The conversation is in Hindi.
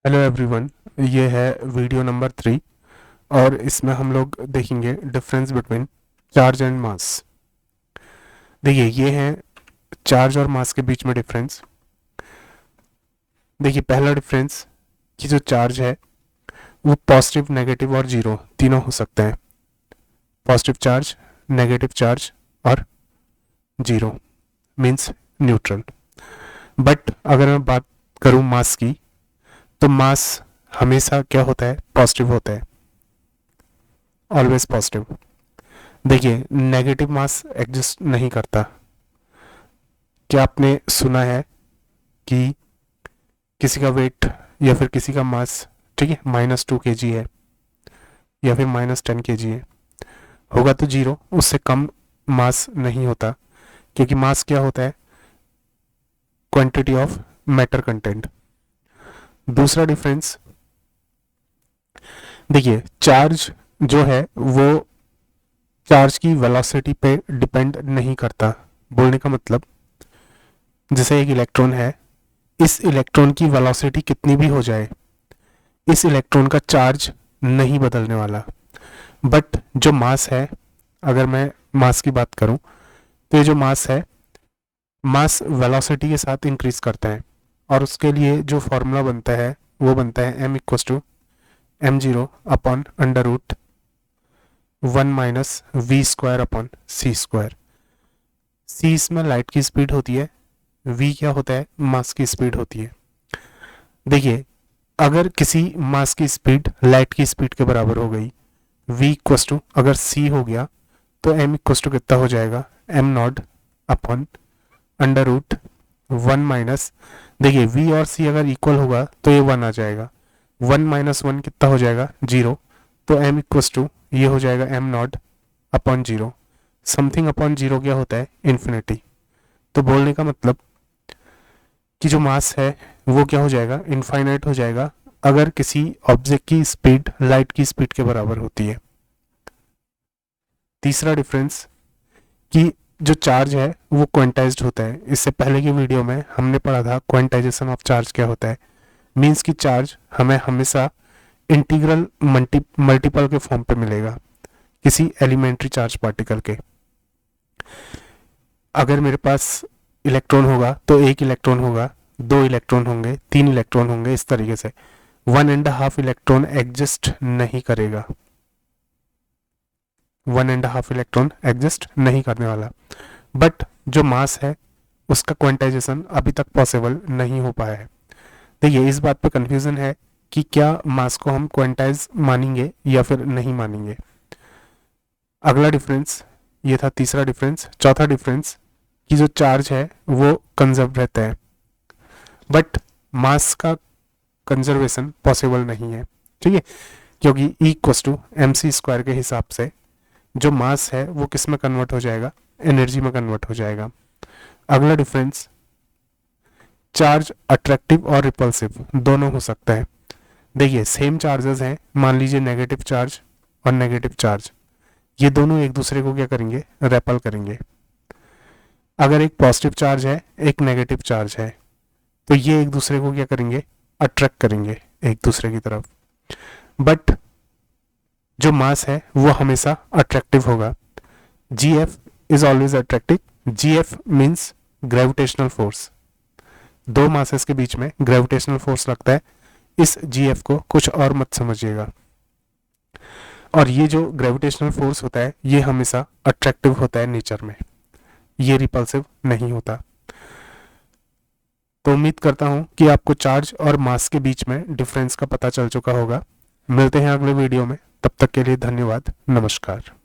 हेलो एवरीवन, ये है वीडियो नंबर 3 और इसमें हम लोग देखेंगे difference between charge and mass. देखिए, ये है चार्ज और मास के बीच में डिफरेंस। देखिए, पहला डिफरेंस कि जो चार्ज है वो पॉजिटिव, नेगेटिव और जीरो तीनों हो सकते हैं। पॉजिटिव चार्ज, नेगेटिव चार्ज और जीरो मीन्स न्यूट्रल। बट अगर मैं बात करूँ मास की, तो मास हमेशा क्या होता है? पॉजिटिव होता है, ऑलवेज पॉजिटिव। देखिए, नेगेटिव मास एग्जिस्ट नहीं करता। क्या आपने सुना है कि किसी का वेट या फिर किसी का मास, ठीक है, -2 kg है या फिर -10 kg है, होगा तो जीरो, उससे कम मास नहीं होता, क्योंकि मास क्या होता है? Quantity of matter content. दूसरा डिफरेंस, देखिए, चार्ज जो है वो चार्ज की वेलोसिटी पे डिपेंड नहीं करता। बोलने का मतलब, जैसे एक इलेक्ट्रॉन है, इस इलेक्ट्रॉन की वेलोसिटी कितनी भी हो जाए, इस इलेक्ट्रॉन का चार्ज नहीं बदलने वाला। बट जो मास है, अगर मैं मास की बात करूं, तो ये जो मास है, मास वेलोसिटी के साथ इंक्रीज करता है, और उसके लिए जो फॉर्मूला बनता है वो बनता है m=m0/√1-v²/c²। c इसमें लाइट की स्पीड होती है, v क्या होता है? मास की स्पीड होती है। देखिए, अगर किसी मास की स्पीड लाइट की स्पीड के बराबर हो गई, v अगर c हो गया, तो m कितना हो जाएगा? m0/√1 माइनस, देखिए v और c अगर इक्वल होगा तो ये 1 आ जाएगा, 1 - 1 कितना हो जाएगा? 0। तो m ये हो जाएगा m0/0। समथिंग अपॉन जीरो क्या होता है? इन्फिनिटी। तो बोलने का मतलब कि जो मास है वो क्या हो जाएगा? इनफाइनाइट हो जाएगा, अगर किसी ऑब्जेक्ट की स्पीड लाइट की स्पीड के बराबर होती है। तीसरा डिफरेंस कि जो चार्ज है वो क्वांटाइज्ड होता है। इससे पहले की वीडियो में हमने पढ़ा था क्वांटाइजेशन ऑफ चार्ज क्या होता है। मीन्स कि चार्ज हमें हमेशा इंटीग्रल मल्टीपल के फॉर्म पे मिलेगा किसी एलिमेंट्री चार्ज पार्टिकल के। अगर मेरे पास इलेक्ट्रॉन होगा तो एक इलेक्ट्रॉन होगा, 2 इलेक्ट्रॉन होंगे, 3 इलेक्ट्रॉन होंगे, इस तरीके से 1.5 इलेक्ट्रॉन एग्जिस्ट नहीं करेगा, 1.5 इलेक्ट्रॉन एग्जिस्ट नहीं करने वाला। बट जो मास है उसका क्वांटाइजेशन अभी तक पॉसिबल नहीं हो पाया है। देखिए, इस बात पे कंफ्यूजन है कि क्या मास को हम क्वांटाइज मानेंगे या फिर नहीं मानेंगे। अगला डिफरेंस, ये था तीसरा डिफरेंस। चौथा डिफरेंस कि जो चार्ज है वो कंजर्व रहता है, बट मास का कंजर्वेशन पॉसिबल नहीं है, ठीक है, क्योंकि E = mc² के हिसाब से जो मास है वो किस में कन्वर्ट हो जाएगा? एनर्जी में कन्वर्ट हो जाएगा। अगला डिफरेंस, चार्ज अट्रैक्टिव और रिपल्सिव दोनों हो सकता है। देखिए, सेम चार्जेस हैं, मान लीजिए नेगेटिव चार्ज और नेगेटिव चार्ज, ये दोनों एक दूसरे को क्या करेंगे? रेपल करेंगे। अगर एक पॉजिटिव चार्ज है, एक नेगेटिव चार्ज है, तो ये एक दूसरे को क्या करेंगे? अट्रैक्ट करेंगे एक दूसरे की तरफ। बट जो मास है वो हमेशा अट्रैक्टिव होगा। GF is always attractive. GF means gravitational force. दो मासेस के बीच में ग्रेविटेशनल फोर्स लगता है, इस GF को कुछ और मत समझिएगा। और ये जो ग्रेविटेशनल फोर्स होता है ये हमेशा अट्रैक्टिव होता है नेचर में, ये रिपल्सिव नहीं होता। तो उम्मीद करता हूँ कि आपको चार्ज और मास के बीच में डिफरेंस का पता चल चुका होगा। मिलते हैं अगले वीडियो में, तब तक के लिए धन्यवाद, नमस्कार।